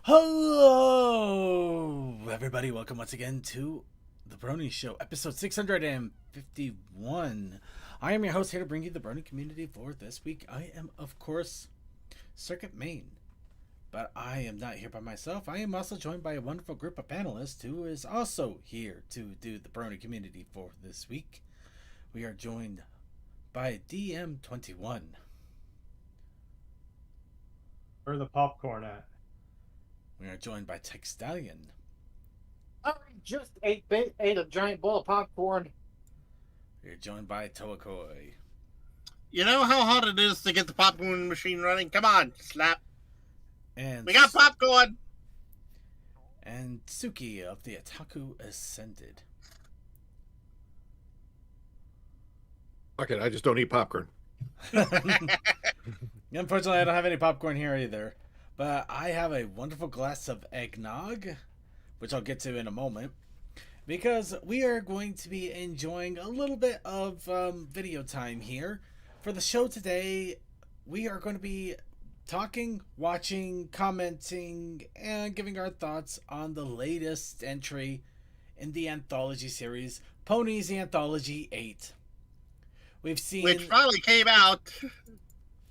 Hello, everybody. Welcome once again to the Brony Show, episode 651. I am your host here to bring you the Brony community for this week. I am, of course, Circuit Main, but I am not here by myself. I am also joined by a wonderful group of panelists who is also here to do the Brony community for this week. We are joined by DM21. Where the popcorn at? We are joined by Tech Stallion. I just ate a giant bowl of popcorn. We are joined by Toakoi. You know how hard it is to get the popcorn machine running? Come on, slap. And we got popcorn! And Tsuki of the Otaku Ascended. Fuck it, I just don't eat popcorn. Unfortunately, I don't have any popcorn here either. But I have a wonderful glass of eggnog, which I'll get to in a moment, because we are going to be enjoying a little bit of video time here. For the show today, we are going to be talking, watching, commenting, and giving our thoughts on the latest entry in the anthology series, Ponies the Anthology 8. We've seen... Which finally came out.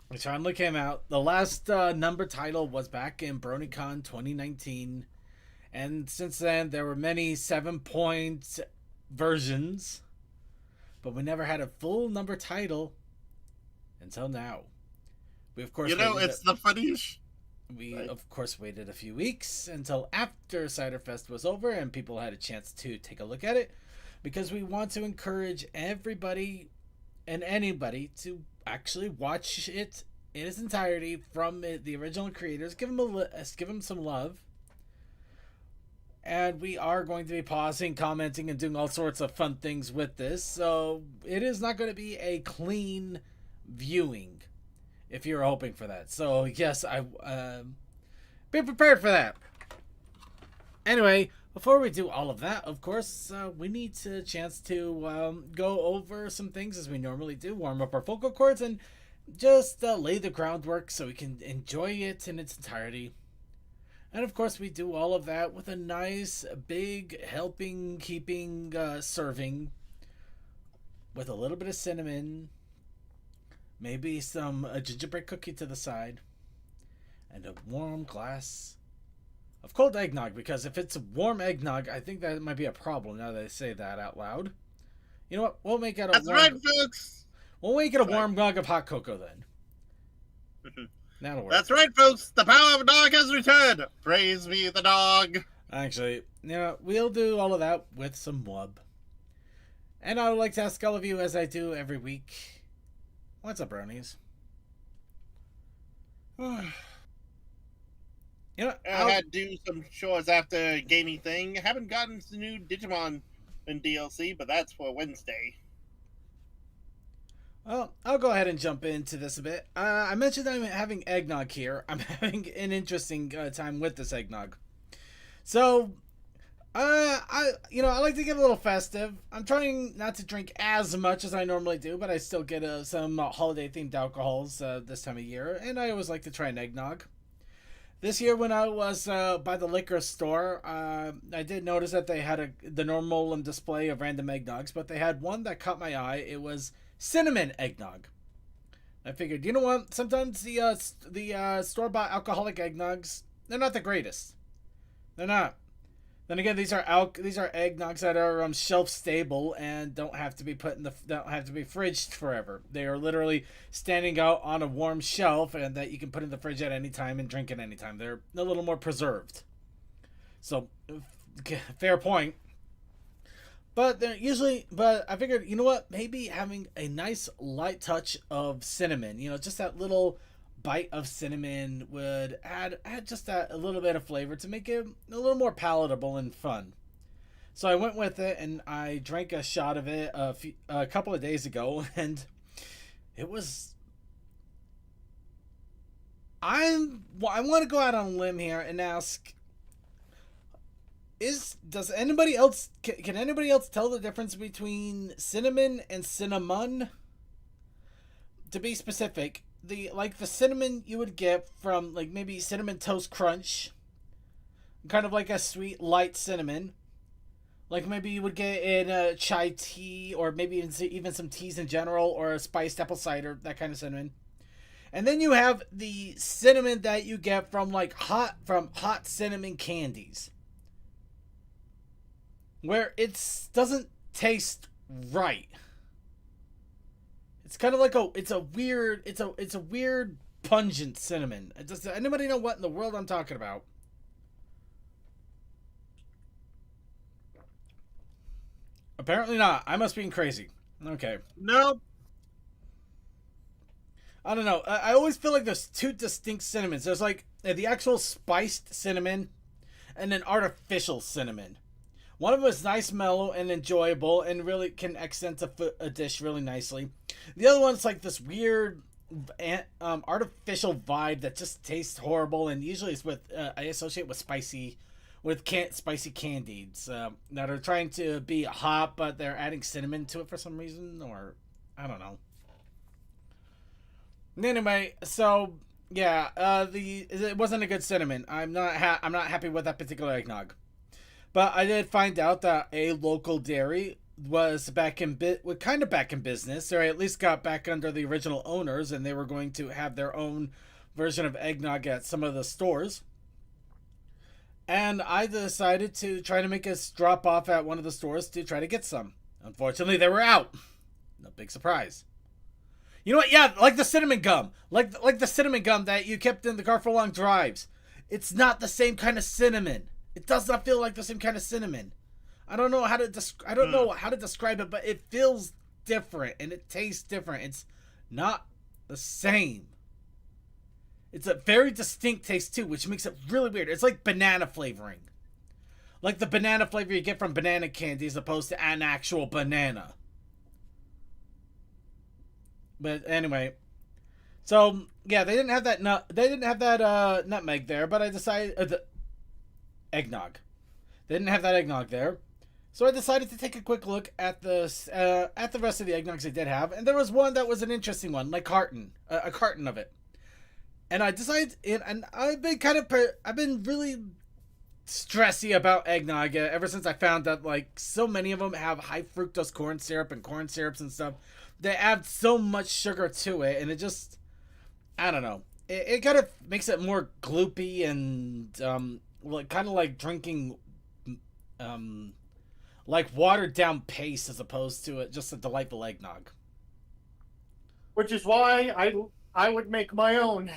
Which finally came out. The last number title was back in BronyCon 2019. And since then, there were many 7-point versions. But we never had a full number title until now. We, of course, it's the funniest. We, of course, waited a few weeks until after Cider Fest was over and people had a chance to take a look at it. Because we want to encourage everybody and anybody to actually watch it in its entirety from the original creators. Give them some love. And we are going to be pausing, commenting, and doing all sorts of fun things with this. So it is not going to be a clean viewing, if you're hoping for that. So yes, I be prepared for that. Anyway, before we do all of that, of course, we need a chance to go over some things as we normally do, warm up our vocal cords, and just lay the groundwork so we can enjoy it in its entirety. And of course, we do all of that with a nice, big, helping, keeping, serving with a little bit of cinnamon, maybe some gingerbread cookie to the side, and a warm glass of cold eggnog, because if it's warm eggnog, I think that might be a problem now that I say that out loud. You know what? We'll make it a That's warm... right, folks! We'll make it a warm mug of hot cocoa then. That'll work. That's right, folks! The power of a dog has returned! Praise be the dog! Actually, we'll do all of that with some wub. And I would like to ask all of you, as I do every week, what's up, bronies? I had to do some chores after gaming thing. Haven't gotten the new Digimon in DLC, but that's for Wednesday. Well, I'll go ahead and jump into this a bit. I mentioned I'm having eggnog here. I'm having an interesting time with this eggnog. So, I like to get a little festive. I'm trying not to drink as much as I normally do, but I still get some holiday-themed alcohols this time of year, and I always like to try an eggnog. This year, when I was by the liquor store, I did notice that they had the normal display of random eggnogs, but they had one that caught my eye. It was cinnamon eggnog. I figured, you know what? Sometimes the store-bought alcoholic eggnogs, they're not the greatest. They're not. Then again, these are eggnogs that are shelf stable and don't have to be fridged forever. They are literally standing out on a warm shelf and that you can put in the fridge at any time and drink at any time. They're a little more preserved. So, fair point. But I figured, you know what? Maybe having a nice light touch of cinnamon, just that little bite of cinnamon would add just a little bit of flavor to make it a little more palatable and fun. So I went with it and I drank a shot of it a couple of days ago, and it was... I want to go out on a limb here and ask, does anybody else, can anybody else tell the difference between cinnamon and cinnamon? To be specific, the cinnamon you would get from maybe Cinnamon Toast Crunch kind of like a sweet light cinnamon. Like maybe you would get in a chai tea, or maybe even some teas in general, or a spiced apple cider, that kind of cinnamon. And then you have the cinnamon that you get from hot cinnamon candies, where it doesn't taste right. It's kind of like it's a weird pungent cinnamon. Does anybody know what in the world I'm talking about? Apparently not. I must be crazy. Okay. No, I don't know. I always feel like there's two distinct cinnamons. There's like the actual spiced cinnamon and an artificial cinnamon. One of them is nice, mellow, and enjoyable, and really can accent a dish really nicely. The other one's like this weird artificial vibe that just tastes horrible, and usually it's with I associate with spicy candies that are trying to be hot, but they're adding cinnamon to it for some reason, or I don't know. Anyway, so yeah, it wasn't a good cinnamon. I'm not happy with that particular eggnog. But I did find out that a local dairy was back in business, or at least got back under the original owners, and they were going to have their own version of eggnog at some of the stores. And I decided to try to make a drop off at one of the stores to try to get some. Unfortunately, they were out. No big surprise. You know what? Yeah, like the cinnamon gum. Like the cinnamon gum that you kept in the car for long drives. It's not the same kind of cinnamon. It does not feel like the same kind of cinnamon. I don't know how to describe it, but it feels different and it tastes different. It's not the same. It's a very distinct taste too, which makes it really weird. It's like banana flavoring. Like the banana flavor you get from banana candy as opposed to an actual banana. But anyway, so yeah, they didn't have that nutmeg there, but I decided eggnog. They didn't have that eggnog there, so I decided to take a quick look at the rest of the eggnogs they did have, and there was one that was an interesting one, like a carton of it. And I decided, and I've been really stressy about eggnog ever since I found that like so many of them have high fructose corn syrup and corn syrups and stuff. They add so much sugar to it, and it just, I don't know. It kind of makes it more gloopy and kind of like drinking like watered down paste as opposed to just a delightful eggnog. Which is why I would make my own.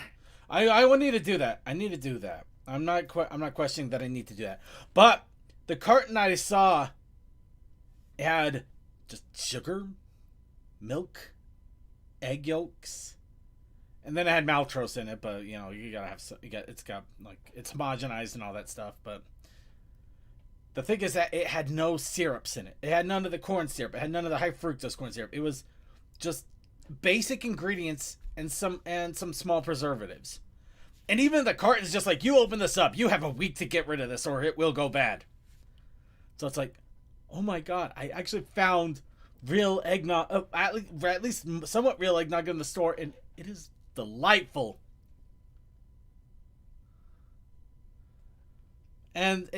I would need to do that. I need to do that. I'm not questioning that I need to do that. But the carton I saw had just sugar, milk, egg yolks, and then it had maltose in it. But you know, it's got like it's homogenized and all that stuff. But the thing is that it had no syrups in it. It had none of the corn syrup. It had none of the high fructose corn syrup. It was just basic ingredients and some small preservatives. And even the carton's just like, you open this up, you have a week to get rid of this or it will go bad. So it's like, oh my god, I actually found real eggnog, at least somewhat real eggnog in the store, and it is delightful. And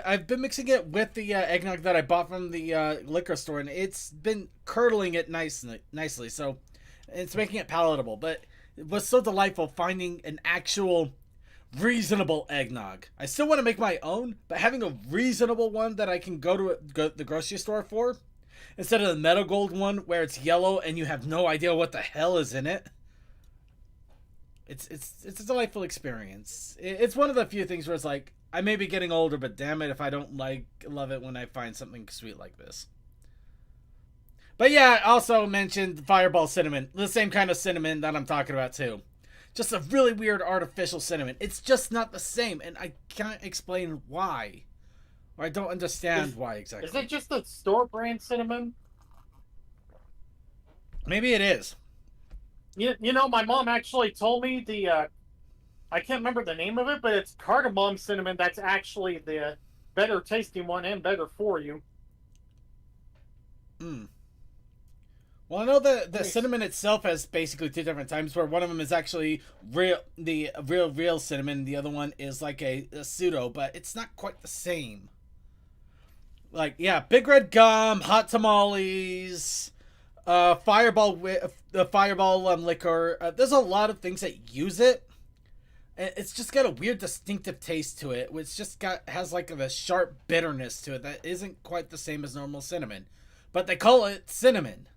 I've been mixing it with the eggnog that I bought from the liquor store, and it's been curdling it nicely, so it's making it palatable. But it was so delightful finding an actual reasonable eggnog. I still want to make my own, but having a reasonable one that I can go to the grocery store for, instead of the Meadow Gold one where it's yellow and you have no idea what the hell is in it. It's a delightful experience. It's one of the few things where it's like, I may be getting older, but damn it if I don't love it when I find something sweet like this. But yeah, I also mentioned Fireball cinnamon, the same kind of cinnamon that I'm talking about too. Just a really weird artificial cinnamon. It's just not the same, and I can't explain why. Or I don't understand why exactly. Is it just the store brand cinnamon? Maybe it is. You know, my mom actually told me I can't remember the name of it, but it's cardamom cinnamon. That's actually the better tasting one and better for you. Well, I know that the cinnamon itself has basically two different types, where one of them is actually real cinnamon, the other one is like a pseudo, but it's not quite the same. Like, yeah, Big Red Gum, Hot Tamales, Fireball, the Fireball liquor. There's a lot of things that use it. And it's just got a weird distinctive taste to it, which has like a sharp bitterness to it that isn't quite the same as normal cinnamon. But they call it cinnamon.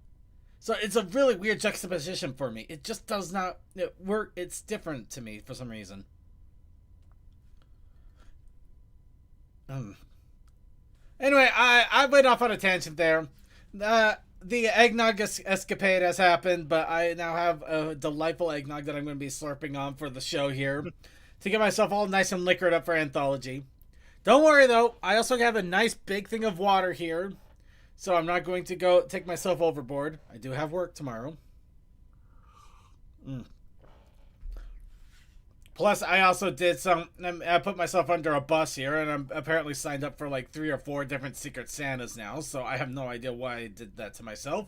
So it's a really weird juxtaposition for me. It just does not work. It's different to me for some reason. Anyway, I went off on a tangent there. The eggnog escapade has happened, but I now have a delightful eggnog that I'm going to be slurping on for the show here to get myself all nice and liquored up for Anthology. Don't worry, though. I also have a nice big thing of water here, so I'm not going to go take myself overboard. I do have work tomorrow. Plus, I also did I put myself under a bus here, and I'm apparently signed up for like 3 or 4 different Secret Santas now, so I have no idea why I did that to myself.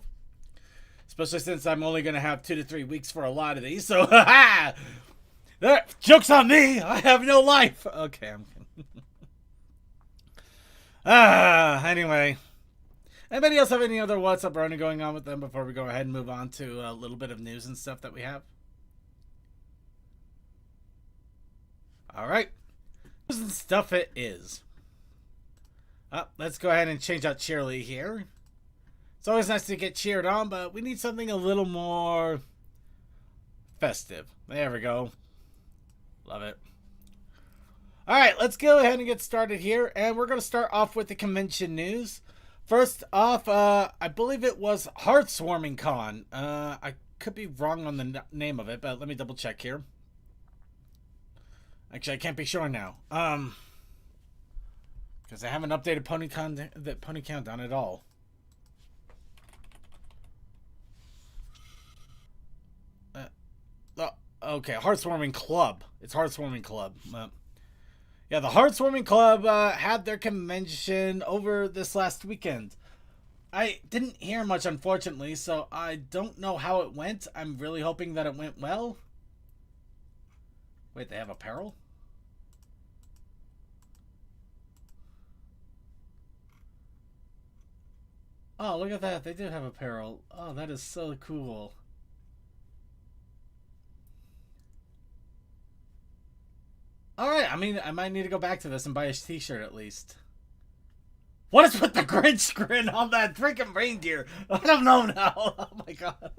Especially since I'm only going to have 2 to 3 weeks for a lot of these, so ha ha! Joke's on me! I have no life! Okay, I'm kidding. Anyway. Anybody else have any other What's Up Brony going on with them before we go ahead and move on to a little bit of news and stuff that we have? Alright. News and stuff it is. Let's go ahead and change out Cheerly here. It's always nice to get cheered on, but we need something a little more festive. There we go. Love it. Alright, let's go ahead and get started here. And we're going to start off with the convention news. First off, I believe it was Heartswarming Con. I could be wrong on the name of it, but let me double check here. Actually, I can't be sure now. Because I haven't updated Pony Countdown at all. Okay, Heartswarming Club. It's Heartswarming Club. Yeah, the Heartswarming Club had their convention over this last weekend. I didn't hear much, unfortunately, so I don't know how it went. I'm really hoping that it went well. Wait, they have apparel? Oh, look at that. They do have apparel. Oh, that is so cool. Alright, I mean, I might need to go back to this and buy a t-shirt at least. What is with the Grinch grin on that freaking reindeer? I don't know now. Oh my god.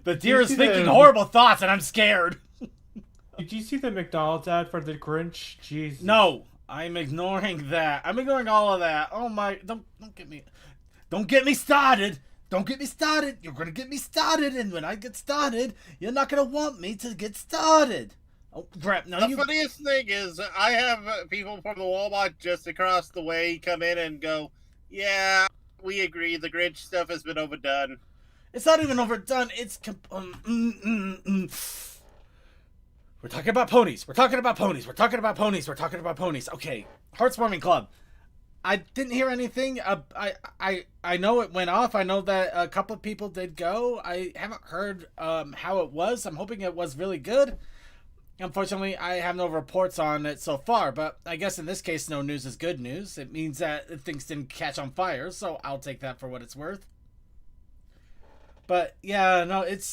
The deer is thinking horrible thoughts and I'm scared. Did you see the McDonald's ad for the Grinch? Jesus. No, I'm ignoring that. I'm ignoring all of that. Oh my, don't get me started. Don't get me started. You're gonna get me started, and when I get started, you're not gonna want me to get started. Oh crap! No, the funniest thing is, I have people from the Walmart just across the way come in and go, "Yeah, we agree. The Grinch stuff has been overdone." It's not even overdone. It's We're talking about ponies. We're talking about ponies. We're talking about ponies. We're talking about ponies. Okay, Heartswarming Club. I didn't hear anything. I know it went off. I know that a couple of people did go. I haven't heard how it was. I'm hoping it was really good. Unfortunately, I have no reports on it so far, but I guess in this case, no news is good news. It means that things didn't catch on fire, so I'll take that for what it's worth. But yeah, no, it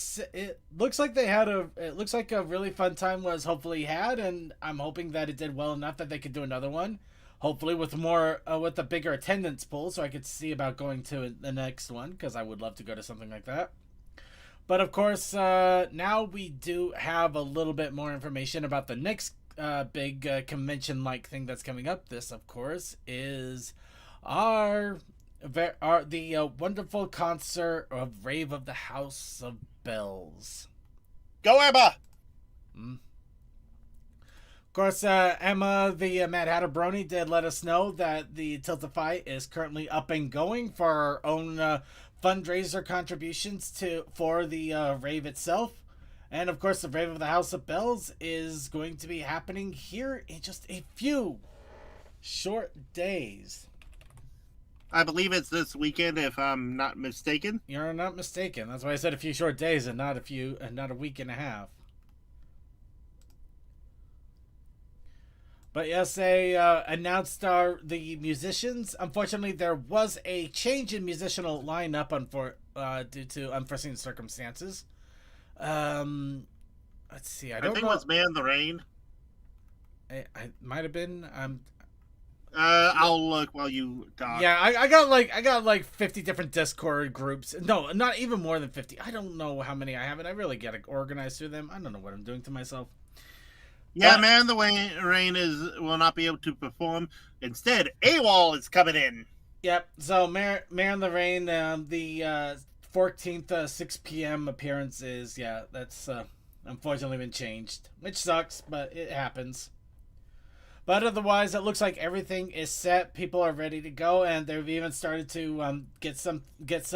looks like it looks like a really fun time was hopefully had, and I'm hoping that it did well enough that they could do another one. Hopefully with with a bigger attendance pool, so I could see about going to the next one, because I would love to go to something like that. But of course, now we do have a little bit more information about the next big convention-like thing that's coming up. This, of course, is the wonderful concert of Rave of the House of Bells. Go Emma! Of course, Emma, the Mad Hatter Brony, did let us know that the Tiltify is currently up and going for our own fundraiser contributions for the rave itself. And of course, the Rave of the House of Bells is going to be happening here in just a few short days. I believe it's this weekend, if I'm not mistaken. You're not mistaken. That's why I said a few short days and not a week and a half. But yes, they announced the musicians. Unfortunately, there was a change in musicianal lineup due to unforeseen circumstances. Let's see. I don't think know. it was Man the Rain. I might have been. I'll look while you talk. Yeah, I got like 50 different Discord groups. No, not even more than 50. I don't know how many I have, and I really gotta organize through them. I don't know what I'm doing to myself. Yeah, Man the Rain will not be able to perform. Instead, AWOL is coming in. Yep. So Mayor in the Rain, the 14th 6 p.m. appearance is that's unfortunately been changed, which sucks, but it happens. But otherwise, it looks like everything is set. People are ready to go, and they've even started to get some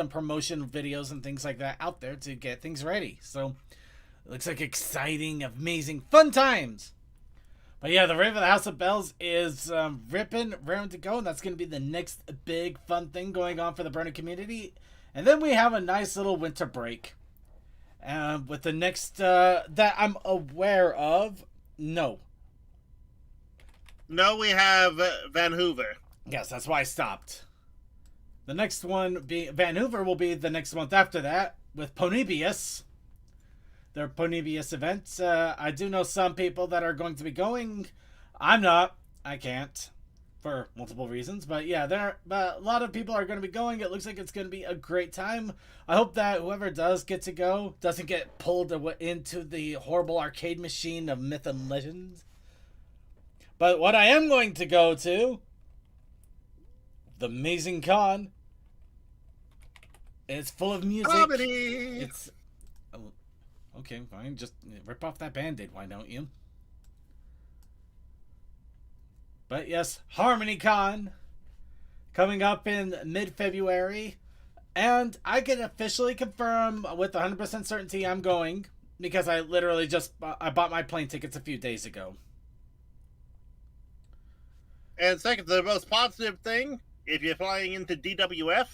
promotion videos and things like that out there to get things ready. So it looks like exciting, amazing, fun times. But yeah, the Rave of the House of Bells is ripping, raring to go, and that's going to be the next big fun thing going on for the Brony community. And then we have a nice little winter break. With the next that I'm aware of, no, we have Van Hoover. Yes, that's why I stopped. The next one Van Hoover will be the next month after that with Ponybius. Their Ponybius event. I do know some people that are going to be going. I'm not. I can't. For multiple reasons. But yeah, a lot of people are going to be going. It looks like it's going to be a great time. I hope that whoever does get to go doesn't get pulled into the horrible arcade machine of myth and legends. But what I am going to go to, the Amazing Con. It's full of music. Comedy. It's okay, fine. Just rip off that Band-Aid, why don't you? But yes, Harmony Con coming up in mid-February, and I can officially confirm with 100% certainty I'm going because I literally I bought my plane tickets a few days ago. And second, the most positive thing, if you're flying into DWF,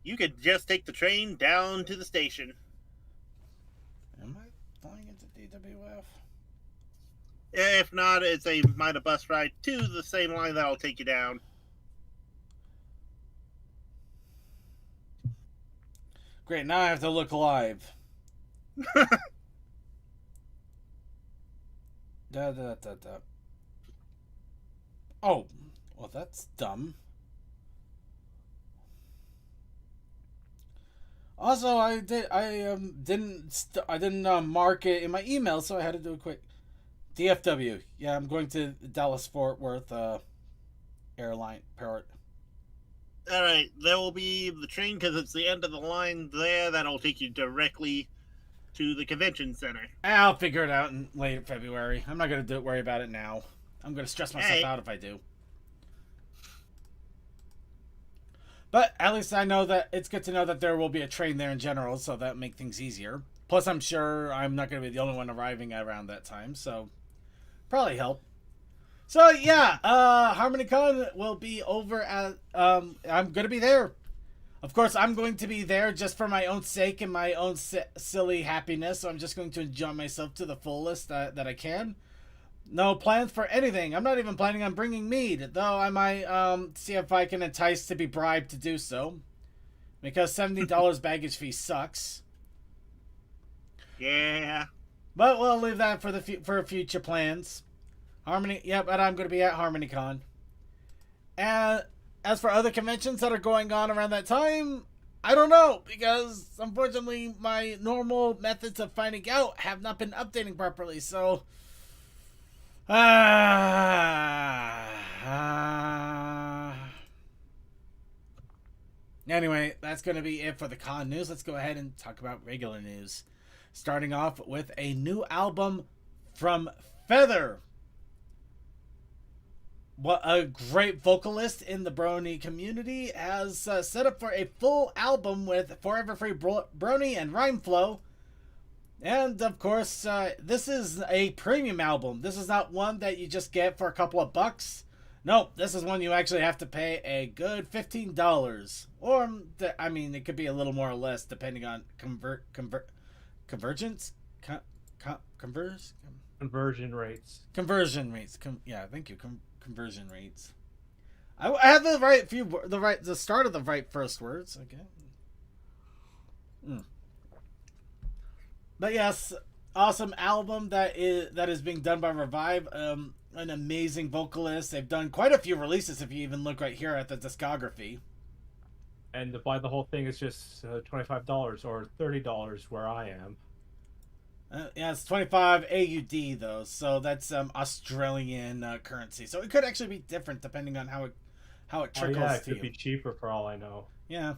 you could just take the train down to the station. Am I flying into DWF? If not, it's a minor bus ride to the same line that'll take you down. Great, now I have to look live. Oh, well, that's dumb. Also, I didn't mark it in my email, so I had to do a quick DFW. Yeah, I'm going to Dallas Fort Worth airline port. All right, there will be the train because it's the end of the line there. That'll take you directly to the convention center. I'll figure it out in late February. I'm not going to worry about it now. I'm going to stress myself out if I do. But at least I know that it's good to know that there will be a train there in general, so that make things easier. Plus, I'm sure I'm not going to be the only one arriving around that time, so probably help. So yeah, HarmonyCon will be over at. I'm going to be there. Of course, I'm going to be there just for my own sake and my own silly happiness. So I'm just going to enjoy myself to the fullest that I can. No plans for anything. I'm not even planning on bringing mead, though I might see if I can entice to be bribed to do so. Because $70 baggage fee sucks. Yeah. But we'll leave that for future plans. Yep, and I'm going to be at HarmonyCon. And as for other conventions that are going on around that time, I don't know, because unfortunately my normal methods of finding out have not been updating properly, so anyway, that's going to be it for the con news. Let's go ahead and talk about regular news. Starting off with a new album from Feather. What a great vocalist in the Brony community has set up for a full album with Forever Free Brony and Rhyme Flow. And of course, this is a premium album. This is not one that you just get for a couple of bucks. Nope, this is one you actually have to pay a good $15, or I mean, it could be a little more or less depending on convergence, converse, Conversion rates. conversion rates. Yeah, thank you. Conversion rates. I have the right the start of the right first words. Okay. But yes, awesome album that is being done by Revive. An amazing vocalist. They've done quite a few releases if you even look right here at the discography. And to buy the whole thing is just $25 or $30 where I am. Yeah, it's 25 AUD though, so that's Australian currency. So it could actually be different depending on how it trickles Yeah, it to could you. be cheaper for all I know. Yeah.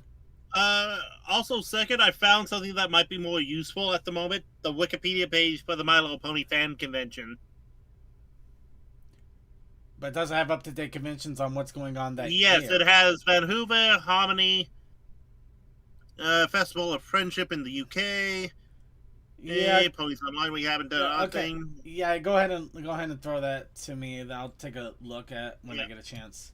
Also, second, I found something that might be more useful at the moment: the Wikipedia page for the My Little Pony fan convention. But it doesn't have up-to-date conventions on what's going on that Yes, year. it has Vancouver Harmony Festival of Friendship in the UK. Yeah. Ponies Online. We haven't done Okay. anything. Yeah, go ahead and throw that to me. And I'll take a look at when I get a chance.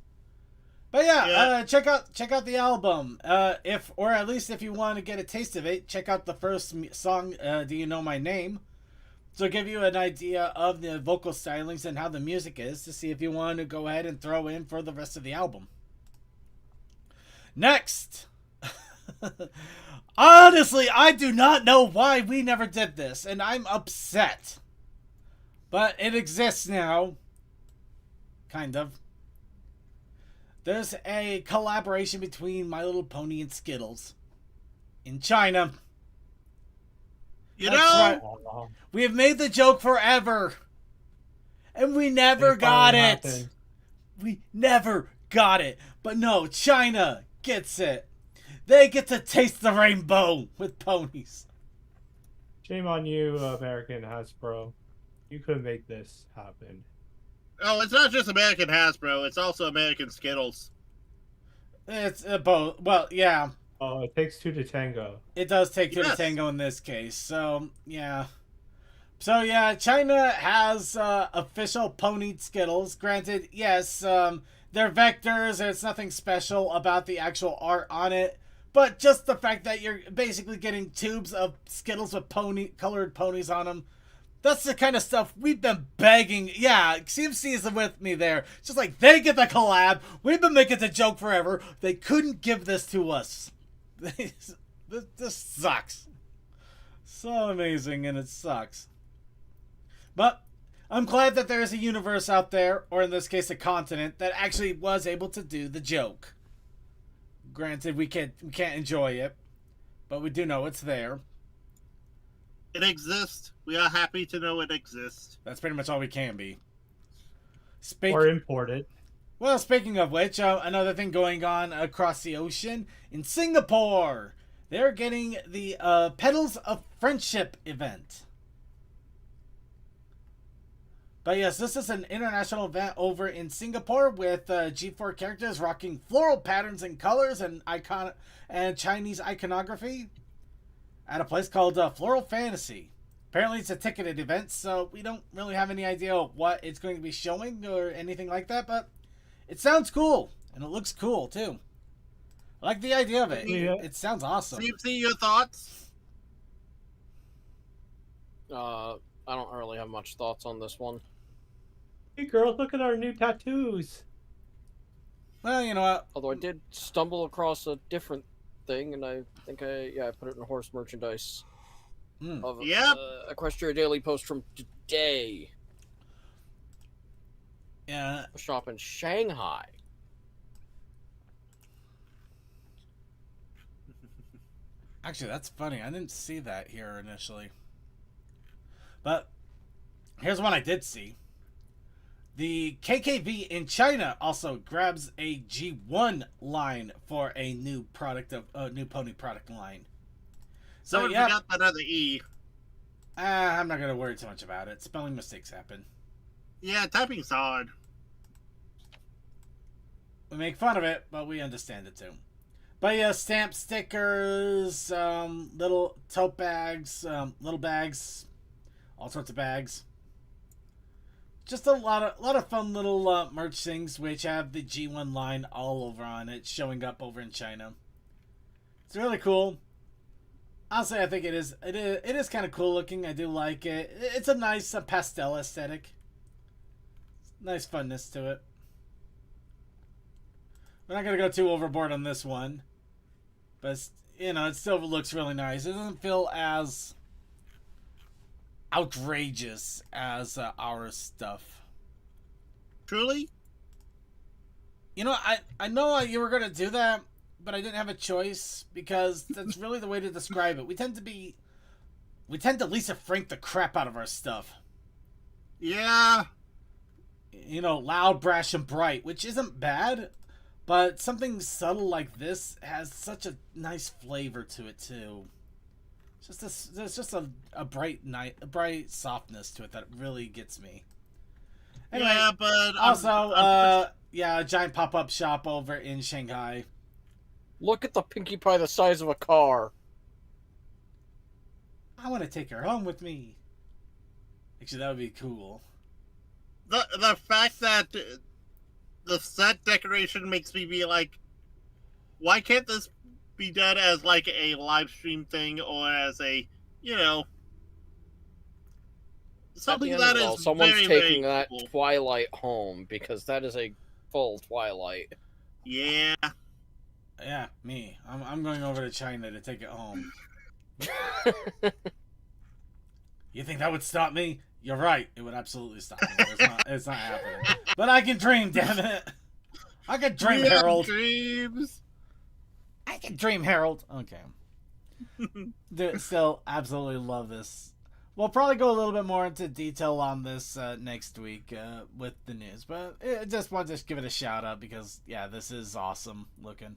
But yeah, check out the album. If you want to get a taste of it, check out the first song, "Do You Know My Name?" So give you an idea of the vocal stylings and how the music is to see if you want to go ahead and throw in for the rest of the album. Next. Honestly, I do not know why we never did this, and I'm upset. But it exists now. Kind of. There's a collaboration between My Little Pony and Skittles in China. You That's know, right. We have made the joke forever, and we never It got finally it. happened. We never got it. But no, China gets it. They get to taste the rainbow with ponies. Shame on you, American Hasbro. You couldn't make this happen. oh, it's not just American Hasbro; it's also American Skittles. It's both. Well, yeah. Oh, it takes two to tango. It does take two to Yes. tango in this case. So, yeah. So, yeah, China has official ponied Skittles. Granted, yes, they're vectors. There's nothing special about the actual art on it. But just the fact that you're basically getting tubes of Skittles with colored ponies on them, that's the kind of stuff we've been begging. Yeah, CMC is with me there. It's just like, they get the collab. We've been making the joke forever. They couldn't give this to us. This sucks. So amazing, and it sucks. But I'm glad that there is a universe out there, or in this case a continent, that actually was able to do the joke. Granted, we can't enjoy it, but we do know it's there. It exists. We are happy to know it exists. That's pretty much all we can be. Or imported. Well, speaking of which, another thing going on across the ocean in Singapore, they're getting the Petals of Friendship event. But yes, this is an international event over in Singapore with G4 characters rocking floral patterns and colors and Chinese iconography at a place called Floral Fantasy. Apparently it's a ticketed event, so we don't really have any idea what it's going to be showing or anything like that, but it sounds cool, and it looks cool, too. I like the idea of it. Yeah. It sounds awesome. See your thoughts? I don't really have much thoughts on this one. Hey girls, look at our new tattoos. Well, you know what? Although I did stumble across a different thing, and I think I put it in horse merchandise. Of Yep. Equestria Daily Post from today. Yeah. A shop in Shanghai. Actually, that's funny. I didn't see that here initially. But here's one I did see. The KKV in China also grabs a G1 line for a new product of new pony product line. So Someone yeah, forgot that other E. I'm not gonna worry too much about it. Spelling mistakes happen. Yeah, typing's hard. We make fun of it, but we understand it too. But yeah, stamp stickers, little tote bags, little bags, all sorts of bags. just a lot of fun little merch things, which have the G1 line all over on it, showing up over in China. It's really cool. Honestly, I think it is kind of cool looking. I do like it. It's a nice pastel aesthetic. Nice funness to it. We're not gonna go too overboard on this one, but you know, it still looks really nice. It doesn't feel as outrageous as our stuff. Truly? You know, I know you were gonna do that, but I didn't have a choice because that's really the way to describe it. We tend to Lisa Frank the crap out of our stuff. Yeah. You know, loud, brash, and bright, which isn't bad, but something subtle like this has such a nice flavor to it too. There's just a bright softness to it that really gets me. Anyway, yeah, but also, a giant pop-up shop over in Shanghai. Look at the Pinkie Pie the size of a car. I want to take her home with me. Actually, that would be cool. The fact that the set decoration makes me be like, why can't this be done as like a live stream thing or as a, you know, something that is someone's very, taking very that cool. Twilight home because that is a full Twilight. Yeah. Yeah, me. I'm going over to China to take it home. You think that would stop me? You're right. It would absolutely stop me. It's not happening. But I can dream, damn it. I can dream, We have Harold. dreams. I can dream, Harold. Okay. Still, absolutely love this. We'll probably go a little bit more into detail on this next week with the news. But I just want to give it a shout out because, yeah, this is awesome looking.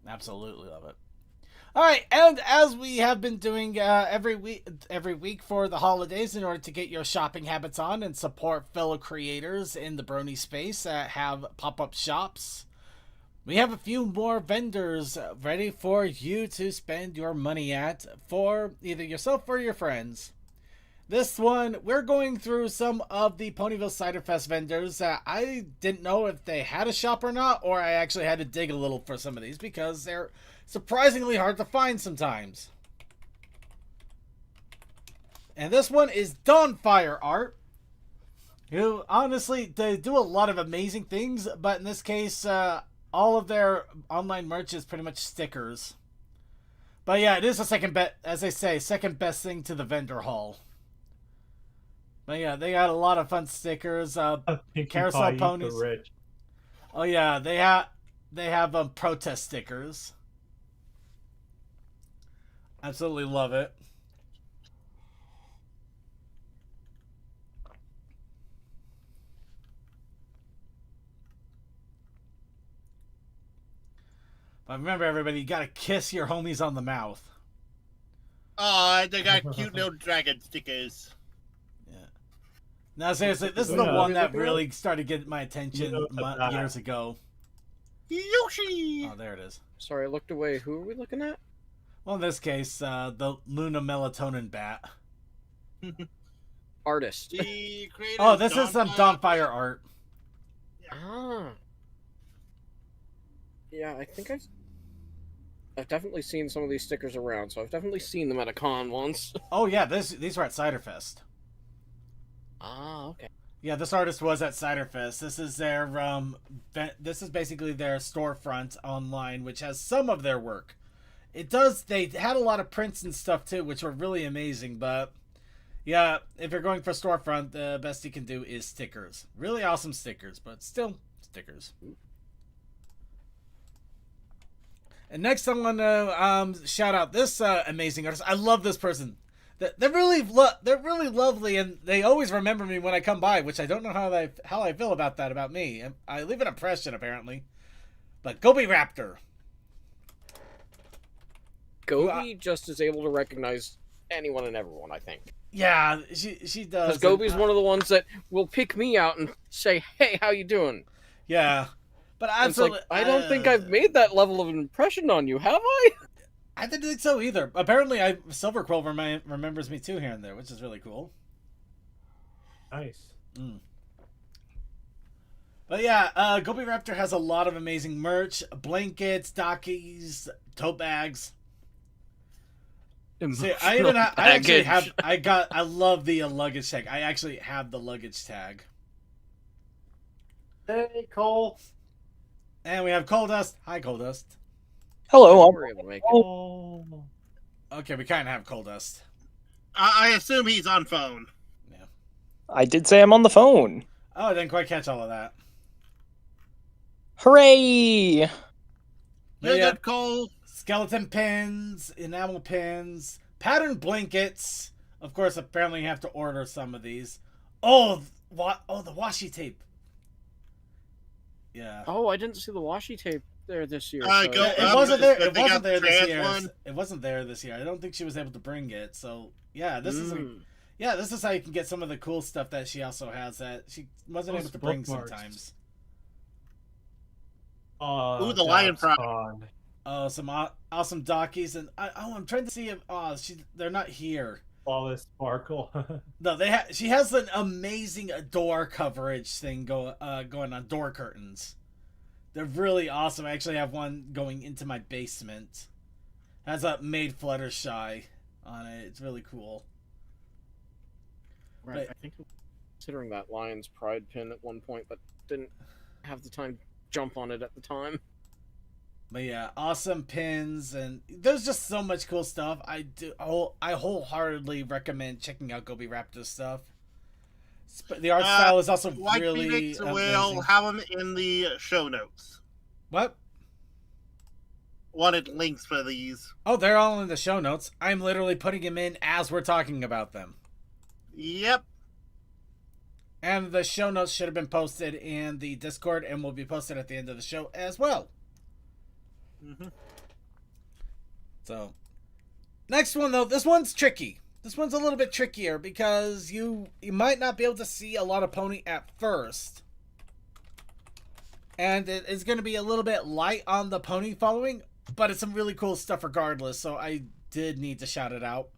Absolutely love it. All right, and as we have been doing every week for the holidays, in order to get your shopping habits on and support fellow creators in the Brony space that have pop-up shops, we have a few more vendors ready for you to spend your money at for either yourself or your friends. This one, we're going through some of the Ponyville Cider Fest vendors that I didn't know if they had a shop or not, or I actually had to dig a little for some of these because they're surprisingly hard to find sometimes. And this one is Dawnfire Art, who honestly, they do a lot of amazing things, but in this case, all of their online merch is pretty much stickers. But yeah, it is the second best thing to the vendor hall. But yeah, they got a lot of fun stickers. Pinkie Carousel Pie, eat the ponies. rich. Oh yeah, they have protest stickers. Absolutely love it. But remember, everybody, you gotta kiss your homies on the mouth. Oh, they got cute little dragon stickers. Now, seriously, this is the one that really started getting my attention years ago. Yoshi! Oh, there it is. Sorry, I looked away. Who are we looking at? Well, in this case, the Luna Melatonin Bat. Artist. The creator Oh, of this is some Dawnfire. Dawnfire art. Ah. Yeah, I think I've definitely seen some of these stickers around, so I've definitely seen them at a con once. Oh yeah, these were at Ciderfest. Ah, okay. Yeah, this artist was at Ciderfest. This is their this is basically their storefront online, which has some of their work. They had a lot of prints and stuff too, which were really amazing, but yeah, if you're going for storefront, the best you can do is stickers. Really awesome stickers, but still stickers. And next, I'm gonna shout out this amazing artist. I love this person. They're really lovely, and they always remember me when I come by, which I don't know how I feel about that about me. I leave an impression apparently. But Gobi Raptor. Gobi just is able to recognize anyone and everyone, I think. Yeah, she does. Because Gobi's one of the ones that will pick me out and say, "Hey, how you doing?" Yeah, but And it's like, absolutely. I don't think I've made that level of an impression on you, have I? I didn't think so either. Apparently, Silver Quill remembers me too here and there, which is really cool. Nice. Mm. But yeah, Gobi Raptor has a lot of amazing merch: blankets, dockies, tote bags. See, I even I actually have I love the luggage tag. I actually have the luggage tag. Hey, Cole. And we have Coal Dust. Hi, Coal Dust. Hello. We're able to make it. Oh. Okay, we kind of have Coal Dust. I assume he's on phone. I did say I'm on the phone. Oh, I didn't quite catch all of that. Hooray! You're Yeah. good, Cole. Skeleton pins, enamel pins, patterned blankets. Of course, apparently you have to order some of these. Oh, the washi tape. Yeah. Oh, I didn't see the washi tape there this year. Go so- It wasn't there. It They wasn't got there this trans year. one. It wasn't there this year. I don't think she was able to bring it. So yeah, this is Mm. this is how you can get some of the cool stuff that she also has that she wasn't Those able to bring bookmarks. sometimes. Ooh, the lion that's pride. fun. Oh, some awesome dockies, and I'm trying to see if they're not here. Flawless sparkle. No, she has an amazing door coverage thing going on, door curtains. They're really awesome. I actually have one going into my basement. Has a made Fluttershy on it. It's really cool. Right, But- I think I'm considering that Lion's Pride pin at one point, but didn't have the time to jump on it at the time. But yeah, awesome pins, and there's just so much cool stuff. I wholeheartedly recommend checking out Gobi Raptor's stuff. The art style is also White really Phoenix will amazing. have them in the show notes. What? Wanted links for these. Oh, they're all in the show notes. I'm literally putting them in as we're talking about them. Yep. And the show notes should have been posted in the Discord and will be posted at the end of the show as well. Mm-hmm. So, next one though, this one's tricky. This one's a little bit trickier because you might not be able to see a lot of pony at first. And it is going to be a little bit light on the pony following, but it's some really cool stuff regardless, so I did need to shout it out.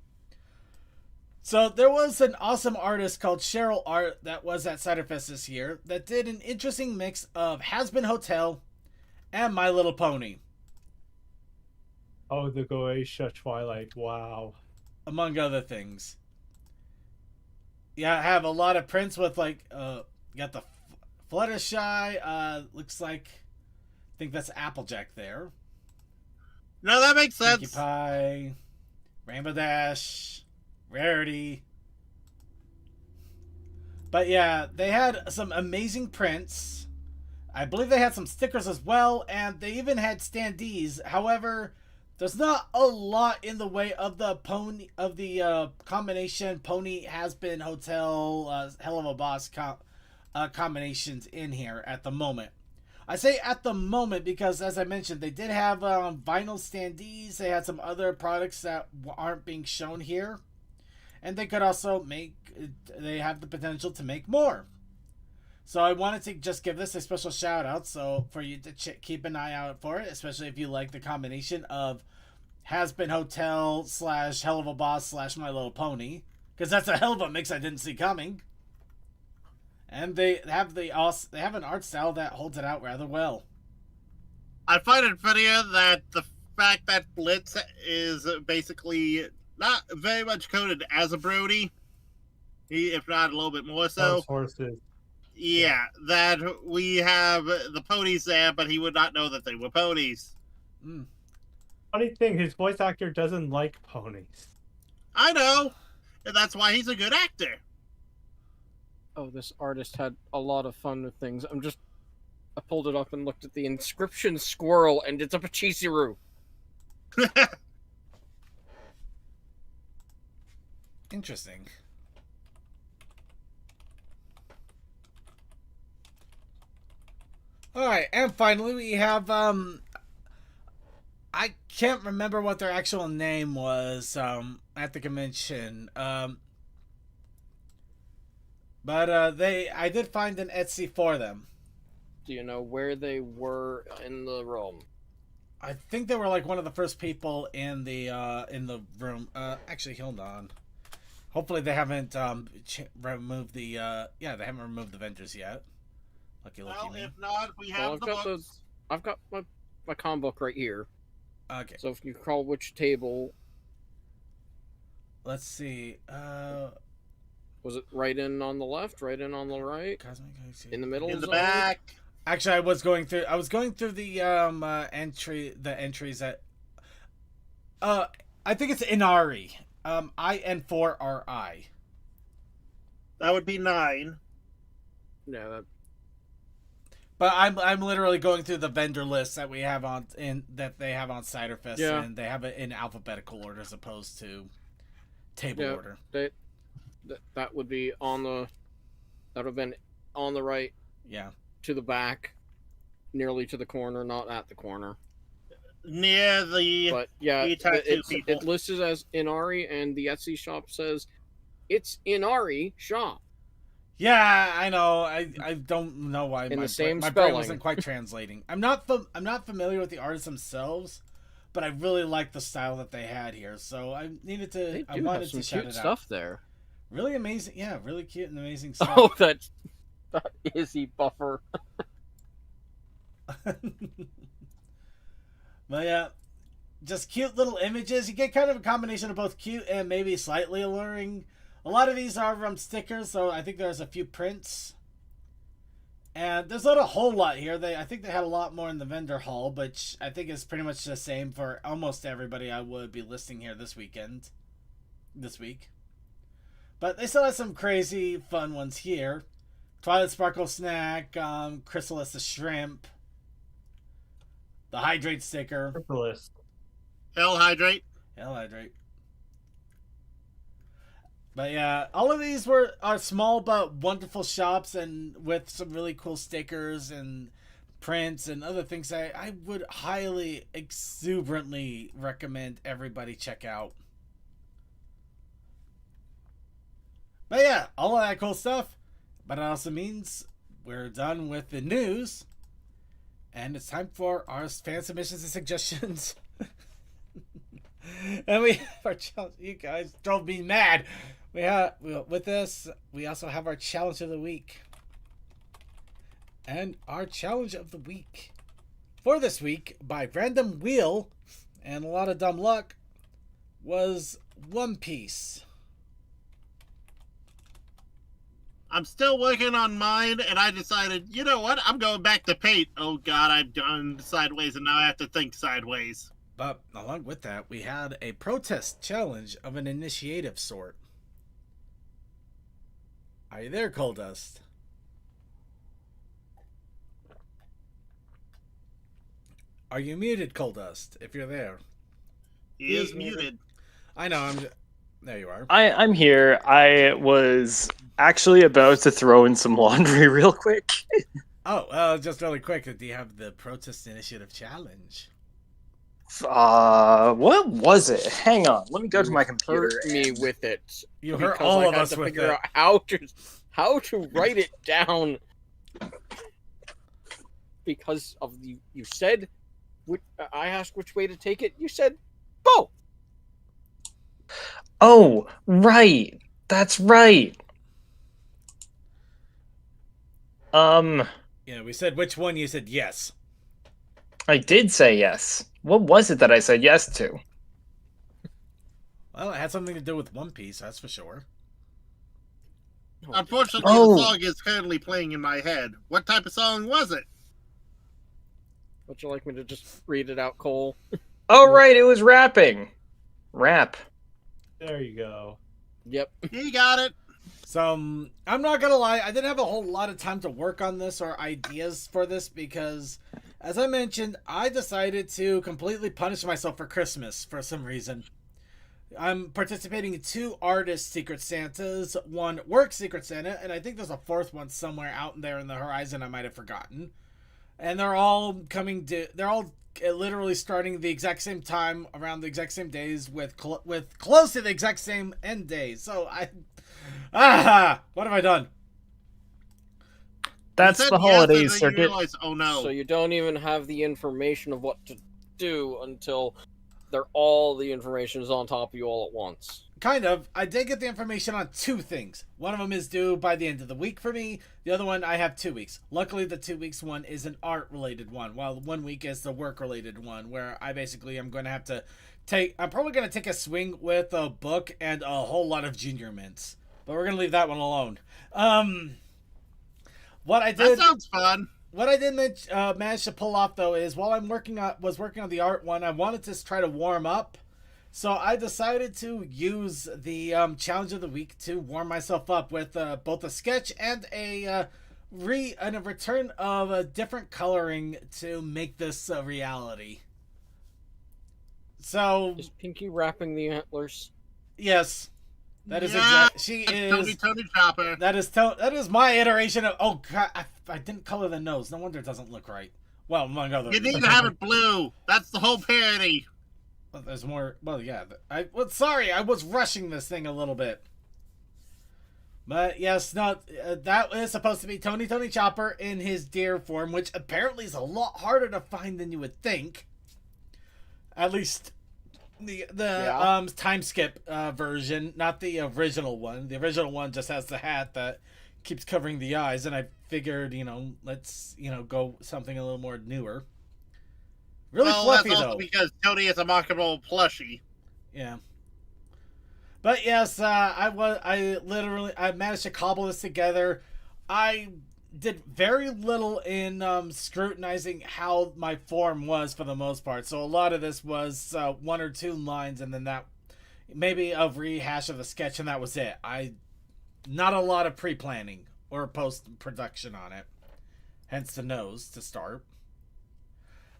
So there was an awesome artist called Cheryl Art that was at Ciderfest this year that did an interesting mix of Has-Been Hotel and My Little Pony, Oh, the Goetia Twilight. Wow. among other things. Yeah, I have a lot of prints with like, you got the Fluttershy, looks like, I think that's Applejack there. No, that makes Pinkie sense. Pie, Rainbow Dash, Rarity. But yeah, they had some amazing prints. I believe they had some stickers as well, and they even had standees. However, there's not a lot in the way of the pony combination pony Has-Been Hotel Hell of a Boss combinations in here at the moment. I say at the moment because, as I mentioned, they did have vinyl standees. They had some other products that aren't being shown here. And they could also they have the potential to make more. So I wanted to just give this a special shout out, so for you to keep an eye out for it, especially if you like the combination of Has-Been Hotel / Hell of a Boss / My Little Pony, because that's a hell of a mix I didn't see coming. And they have an art style that holds it out rather well. I find it funnier that the fact that Blitz is basically not very much coded as a Brony, if not a little bit more so. Those horses. Yeah, that we have the ponies there, but he would not know that they were ponies. Mm. Funny thing, his voice actor doesn't like ponies. I know, and that's why he's a good actor. Oh, this artist had a lot of fun with things. I pulled it up and looked at the inscription squirrel, and it's a Pachisiru. Interesting. Alright, and finally we have, I can't remember what their actual name was, at the convention, but, I did find an Etsy for them. Do you know where they were in the realm? I think they were like one of the first people in the room. Actually, hold on. Hopefully they haven't removed the they haven't removed the vendors yet. Lucky Well, me. if not, we Well, have I've the got books. I've got my comm book right here. Okay, So if you call which table, let's see. was it right in on the left, right in on the right, in the middle, In the zone? back. Actually, I was going through the entries that I think it's Inari. IN4RI. That would be 9. Yeah, But I'm literally going through the vendor list that we have that they have on Ciderfest, Yeah. and they have it in alphabetical order as opposed to table Yeah. order. that would be on the. That would have been on the right Yeah. to the back, nearly to the corner, not at the corner. Near the. But yeah, You talk to people. it listed as Inari, and the Etsy shop says it's Inari shop. Yeah, I know. I don't know why In my the same my brain spelling. wasn't quite translating. I'm not familiar with the artists themselves, but I really like the style that they had here. So I needed to. They I do wanted have some to shout cute it out. stuff there. Really amazing. Yeah, really cute and amazing stuff. Oh, that Izzy buffer. But yeah, just cute little images. You get kind of a combination of both cute and maybe slightly alluring. A lot of these are stickers, so I think there's a few prints. And there's not a whole lot here. I think they had a lot more in the vendor hall, but I think it's pretty much the same for almost everybody I would be listing here this week. But they still have some crazy fun ones here. Twilight Sparkle Snack, Chrysalis the Shrimp, the Hydrate sticker. Chrysalis. Hell Hydrate. Hell Hydrate. But yeah, all of these are small but wonderful shops, and with some really cool stickers and prints and other things I would highly, exuberantly recommend everybody check out. But yeah, all of that cool stuff. But it also means we're done with the news. And it's time for our fan submissions and suggestions. And we have our challenge. You guys drove me mad. With this, we also have our challenge of the week. And our challenge of the week for this week, by random wheel and a lot of dumb luck, was One Piece. I'm still working on mine, and I decided, you know what? I'm going back to paint. Oh God, I've done sideways, and now I have to think sideways. But along with that, we had a protest challenge of an initiative sort. Are you there, Coldust? Are you muted, Coldust? If you're there, He is muted. I know. There you are. I'm here. I was actually about to throw in some laundry real quick. Oh, just really quick. Do you have the protest initiative challenge? What was it? Hang on. Let me go to my computer. Hurt me with it. You hurt because all I of had us to with figure it. out how to write it down because of you said. I asked which way to take it. You said both. Oh, right. That's right. Yeah, we said which one. You said yes. I did say yes. What was it that I said yes to? Well, it had something to do with One Piece, that's for sure. Unfortunately, Oh. the song is currently playing in my head. What type of song was it? Would you like me to just read it out, Cole? Oh, right. It was rapping. Rap. There you go. Yep. He got it. So, I'm not gonna lie, I didn't have a whole lot of time to work on this or ideas for this because, as I mentioned, I decided to completely punish myself for Christmas for some reason. I'm participating in 2 artist Secret Santas, 1 work Secret Santa, and I think there's a 4th one somewhere out there in the horizon I might have forgotten. And they're all they're all literally starting the exact same time, around the exact same days, with close to the exact same end days. So what have I done? That's You said the yes, holidays, and then you circuit. realize, oh no. So you don't even have the information of what to do until all the information is on top of you all at once. kind of. I did get the information on 2 things. One of them is due by the end of the week for me. The other one, I have 2 weeks. Luckily, the 2 weeks one is an art-related one, while the 1 week is the work-related one, where I basically am going to have to I'm probably going to take a swing with a book and a whole lot of junior mints. But we're going to leave that one alone. What I did... That sounds fun. What I did manage to pull off, though, is while was working on the art one, I wanted to try to warm up. So I decided to use the challenge of the week to warm myself up with both a sketch and a return of a different coloring to make this a reality. So Is Pinky wrapping the antlers? yes, that is Yeah, exact. She is. Tony Chopper. That is my iteration of. Oh God, I didn't color the nose. No wonder it doesn't look right. Well, among other. You need to have it blue. That's the whole parody. Well, there's more. Well, yeah. Sorry, I was rushing this thing a little bit. But yes, no, that is supposed to be Tony Chopper in his deer form, which apparently is a lot harder to find than you would think. At least the time skip version, not the original one. The original one just has the hat that keeps covering the eyes, and I figured, let's go something a little more newer. Really fluffy that's also though. because Tony is a marketable plushie. Yeah. But yes, I managed to cobble this together. I did very little in scrutinizing how my form was for the most part. So a lot of this was 1 or 2 lines, and then that maybe a rehash of the sketch, and that was it. Not a lot of pre-planning or post-production on it. Hence the nose to start.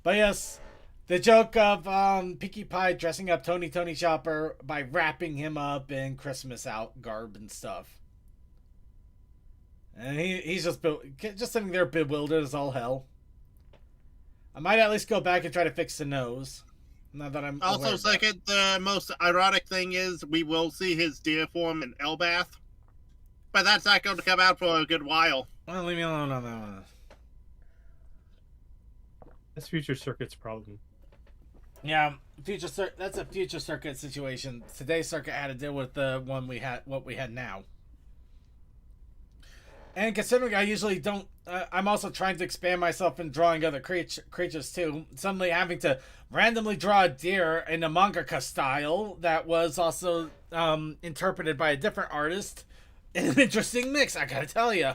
But yes, the joke of Pinkie Pie dressing up Tony Chopper by wrapping him up in Christmas out garb and stuff. And he's just sitting there bewildered as all hell. I might at least go back and try to fix the nose. Now that I'm Also, second, the most ironic thing is we will see his deer form in Elbath. But that's not going to come out for a good while. Well, leave me alone on that one. That's Future Circuit's problem. Yeah, that's a Future Circuit situation. Today's Circuit had to deal with the one what we had now. And considering I usually don't, I'm also trying to expand myself in drawing other creatures too. Suddenly having to randomly draw a deer in a mangaka style that was also interpreted by a different artist. An interesting mix, I gotta tell you.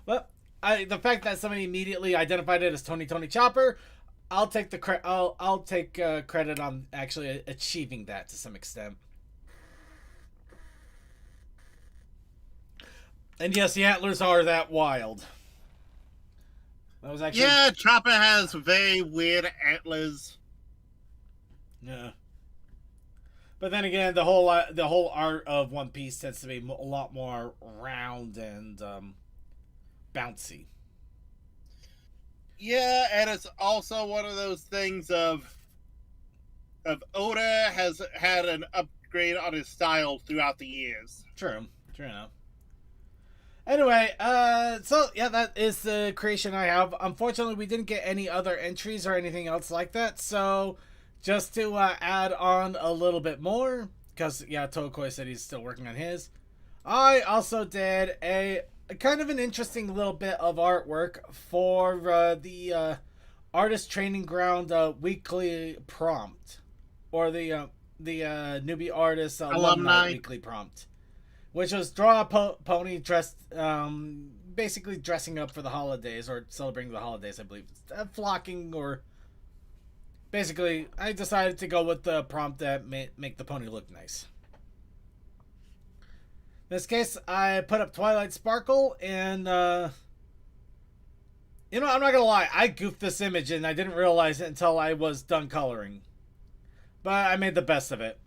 But the fact that somebody immediately identified it as Tony Chopper, I'll take the I'll take credit on actually achieving that to some extent. And yes, the antlers are that wild. That was actually... Yeah, Chopper has very weird antlers. Yeah. But then again, the whole art of One Piece tends to be a lot more round and bouncy. Yeah, and it's also one of those things of Oda has had an upgrade on his style throughout the years. True enough. Anyway, so yeah, that is the creation I have. Unfortunately, we didn't get any other entries or anything else like that, so just to add on a little bit more, because yeah, Tokoi said he's still working on his. I also did a kind of an interesting little bit of artwork for the Artist Training Ground weekly prompt, or the newbie artist alumni weekly prompt. Which was draw a pony dressed, basically dressing up for the holidays or celebrating the holidays, I believe. Flocking or... Basically, I decided to go with the prompt that make the pony look nice. In this case, I put up Twilight Sparkle and, I'm not gonna lie, I goofed this image and I didn't realize it until I was done coloring. But I made the best of it.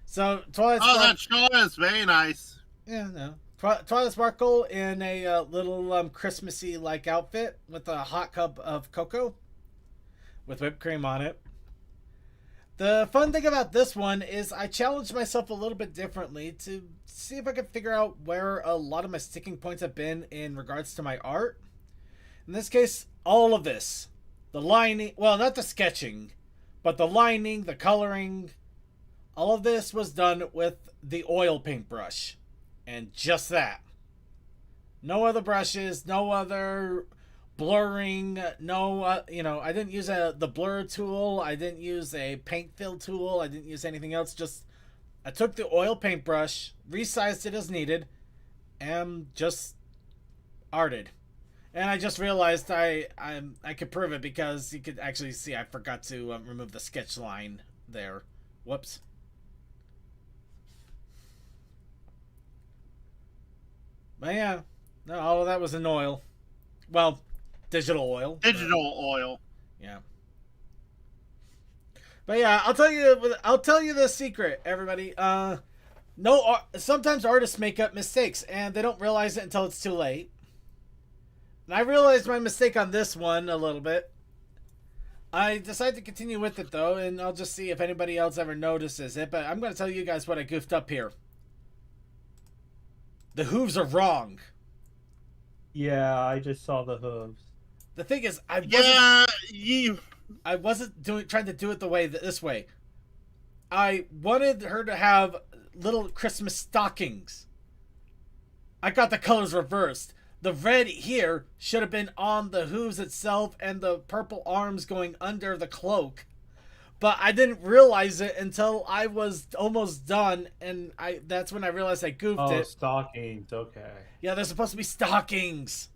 So, Twilight Sparkle... Oh, that sure is very nice. Yeah, no. Twilight Sparkle in a little Christmassy-like outfit with a hot cup of cocoa with whipped cream on it. The fun thing about this one is I challenged myself a little bit differently to see if I could figure out where a lot of my sticking points have been in regards to my art. In this case, all of this. The lining, well, not the sketching, but the lining, the coloring, All of this was done with the oil paintbrush. And just that. No other brushes, no other blurring, no, I didn't use the blur tool. I didn't use a paint fill tool. I didn't use anything else. Just, I took the oil paintbrush, resized it as needed, and just arted. And I just realized I could prove it because you could actually see I forgot to remove the sketch line there. Whoops. But yeah, no, all of that was in oil. Well, digital oil. Digital oil. Yeah. But yeah, I'll tell you the secret, everybody. Sometimes artists make up mistakes and they don't realize it until it's too late. And I realized my mistake on this one a little bit. I decided to continue with it though, and I'll just see if anybody else ever notices it, but I'm going to tell you guys what I goofed up here. The hooves are wrong. Yeah, I just saw the hooves. The thing is, I wasn't trying to do it this way. I wanted her to have little Christmas stockings. I got the colors reversed. The red here should have been on the hooves itself and the purple arms going under the cloak. But I didn't realize it until I was almost done, and that's when I realized I goofed it. Oh, stockings, okay. Yeah, they're supposed to be stockings.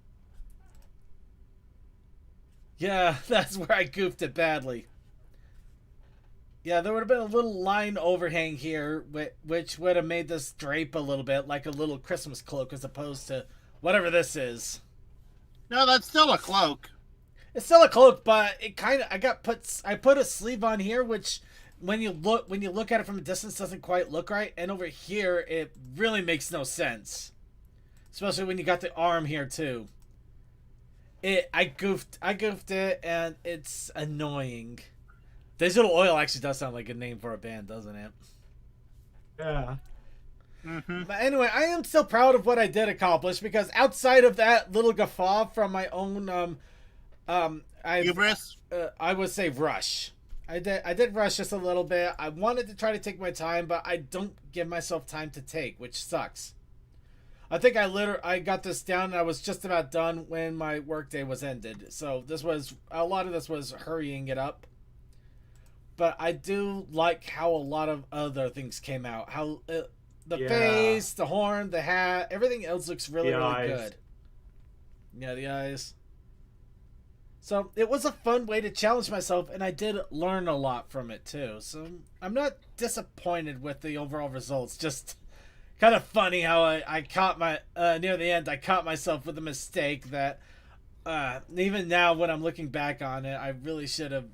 Yeah, that's where I goofed it badly. Yeah, there would have been a little line overhang here, which would have made this drape a little bit like a little Christmas cloak as opposed to whatever this is. No, that's still a cloak. It's still a cloak, but it kind of I put a sleeve on here, which when you look at it from a distance doesn't quite look right, and over here it really makes no sense, especially when you got the arm here too. I goofed it, and it's annoying. Digital Oil actually does sound like a name for a band, doesn't it? Yeah. Mm-hmm. But anyway, I am still proud of what I did accomplish because outside of that little guffaw from my own Hubris? I would say rush. I did rush just a little bit. I wanted to try to take my time, but I don't give myself time to take, which sucks. I think I got this down and I was just about done when my workday was ended. So a lot of this was hurrying it up. But I do like how a lot of other things came out. How the face, the horn, the hat, everything else looks really good. Yeah, the eyes. So it was a fun way to challenge myself, and I did learn a lot from it too. So I'm not disappointed with the overall results. Just kind of funny how I caught near the end I caught myself with a mistake that even now when I'm looking back on it, I really should have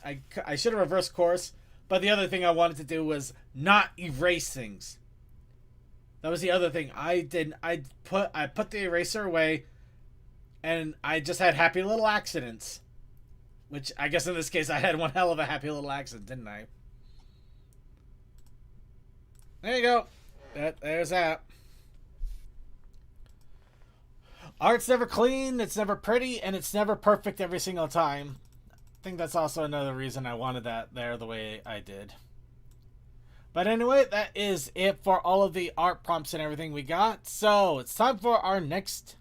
I should have reversed course. But the other thing I wanted to do was not erase things. That was the other thing I didn't. I put the eraser away. And I just had happy little accidents. Which, I guess in this case, I had one hell of a happy little accident, didn't I? There you go. There's that. Art's never clean, it's never pretty, and it's never perfect every single time. I think that's also another reason I wanted that there the way I did. But anyway, that is it for all of the art prompts and everything we got. So, it's time for our next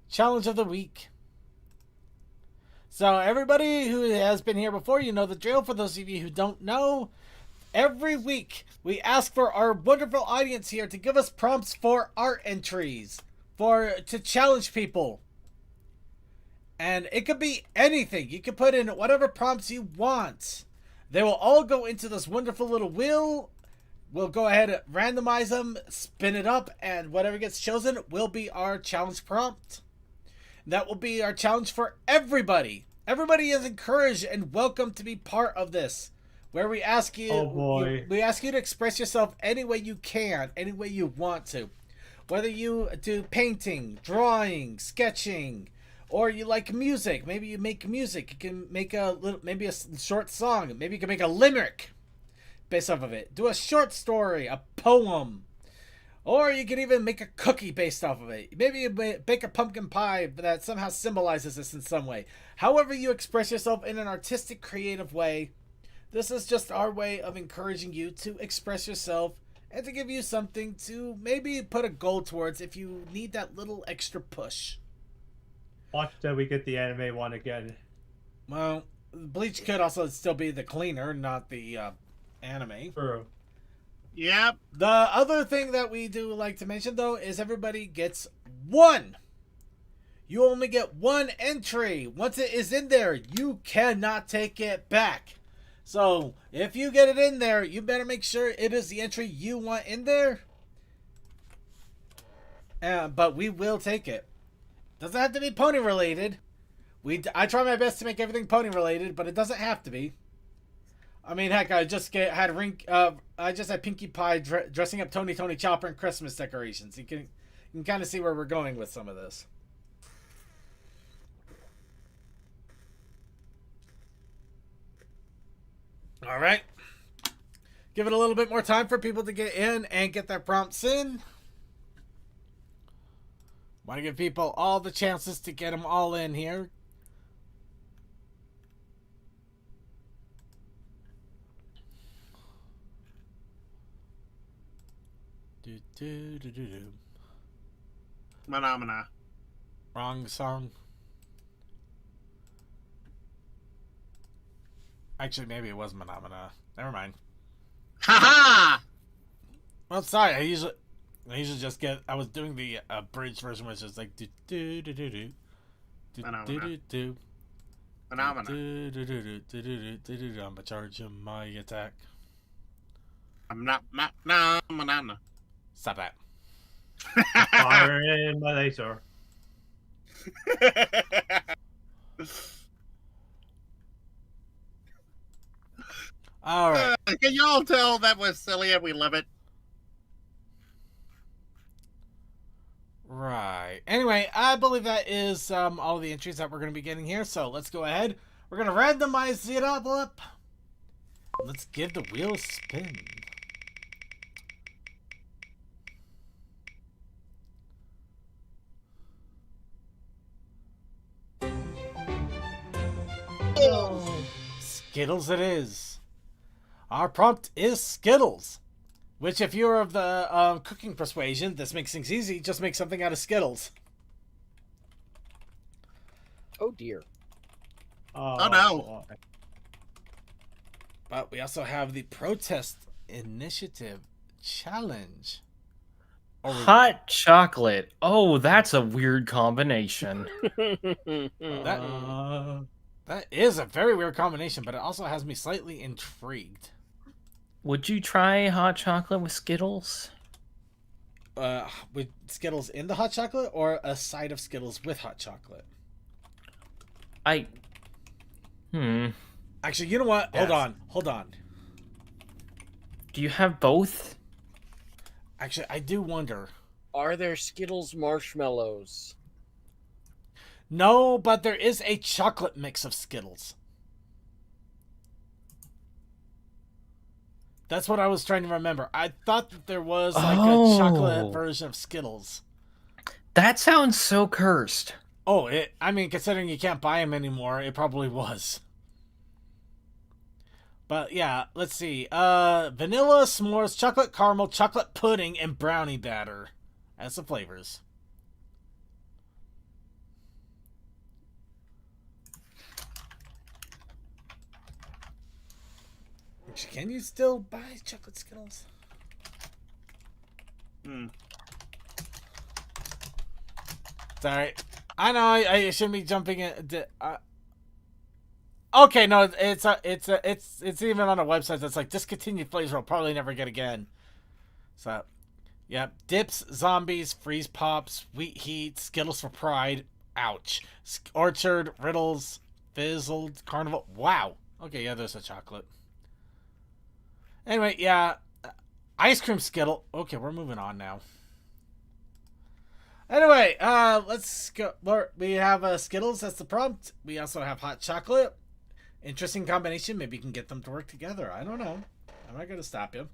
challenge of the week. So everybody who has been here before, you know the drill. For those of you who don't know, every week we ask for our wonderful audience here to give us prompts for art entries, to challenge people. And it could be anything. You can put in whatever prompts you want. They will all go into this wonderful little wheel. We'll go ahead and randomize them, spin it up, and whatever gets chosen will be our challenge prompt. That will be our challenge for everybody. Everybody is encouraged and welcome to be part of this, where we ask you, we ask you to express yourself any way you can, any way you want to. Whether you do painting, drawing, sketching, or you like music. Maybe you make music. You can make maybe a short song. Maybe you can make a limerick based off of it. Do a short story, a poem. Or you can even make a cookie based off of it. Maybe you bake a pumpkin pie that somehow symbolizes this in some way. However you express yourself in an artistic, creative way, This is just our way of encouraging you to express yourself and to give you something to maybe put a goal towards if you need that little extra push. Watch that we get the anime one again. Well, Bleach could also still be the cleaner, not the anime. True. Yep. The other thing that we do like to mention, though, is everybody gets one. You only get one entry. Once it is in there, you cannot take it back. So, if you get it in there, you better make sure it is the entry you want in there. But we will take it. Doesn't have to be pony related. I try my best to make everything pony related, but it doesn't have to be. I mean, heck, I just had Pinkie Pie dressing up Tony Chopper in Christmas decorations. You can kind of see where we're going with some of this. All right. Give it a little bit more time for people to get in and get their prompts in. Want to give people all the chances to get them all in here. Do. Phenomena. Wrong song. Actually, maybe it was Phenomena. Never mind. Ha Well, sorry. I usually just get. I was doing the abridged version, which is like do do do do do do do do do. Phenomena. I'm gonna charge him my attack. I'm not banana. Stop that. Fire in my laser. All right. Can y'all tell that was silly and we love it? Right. Anyway, I believe that is all the entries that we're going to be getting here. So let's go ahead. We're going to randomize it up. Let's give the wheel a spin. Skittles it is. Our prompt is Skittles. Which, if you're of the cooking persuasion, this makes things easy. Just make something out of Skittles. Oh dear. Oh, no. But we also have the Protest Initiative Challenge. Hot chocolate. Oh, that's a weird combination. That is a very weird combination, but it also has me slightly intrigued. Would you try hot chocolate with Skittles? With Skittles in the hot chocolate, or a side of Skittles with hot chocolate? Actually, you know what? Yes. Hold on. Do you have both? Actually, I do wonder. Are there Skittles marshmallows? No, but there is a chocolate mix of Skittles. That's what I was trying to remember. I thought that there was like a chocolate version of Skittles. That sounds so cursed. Oh, I mean, considering you can't buy them anymore, it probably was. But yeah, let's see. Vanilla, s'mores, chocolate caramel, chocolate pudding, and brownie batter as the flavors. Can you still buy chocolate Skittles? Sorry. I know I shouldn't be jumping in. Okay, no, it's even on a website that's like discontinued flavors will probably never get again. So, yeah, dips, zombies, freeze pops, wheat heat, Skittles for pride. Ouch. Orchard, riddles, fizzled, carnival. Wow. Okay, yeah, there's a chocolate. Anyway, yeah, ice cream Skittle. Okay, we're moving on now. Anyway, let's go. We have Skittles, that's the prompt. We also have hot chocolate. Interesting combination. Maybe you can get them to work together. I don't know. I'm not going to stop you.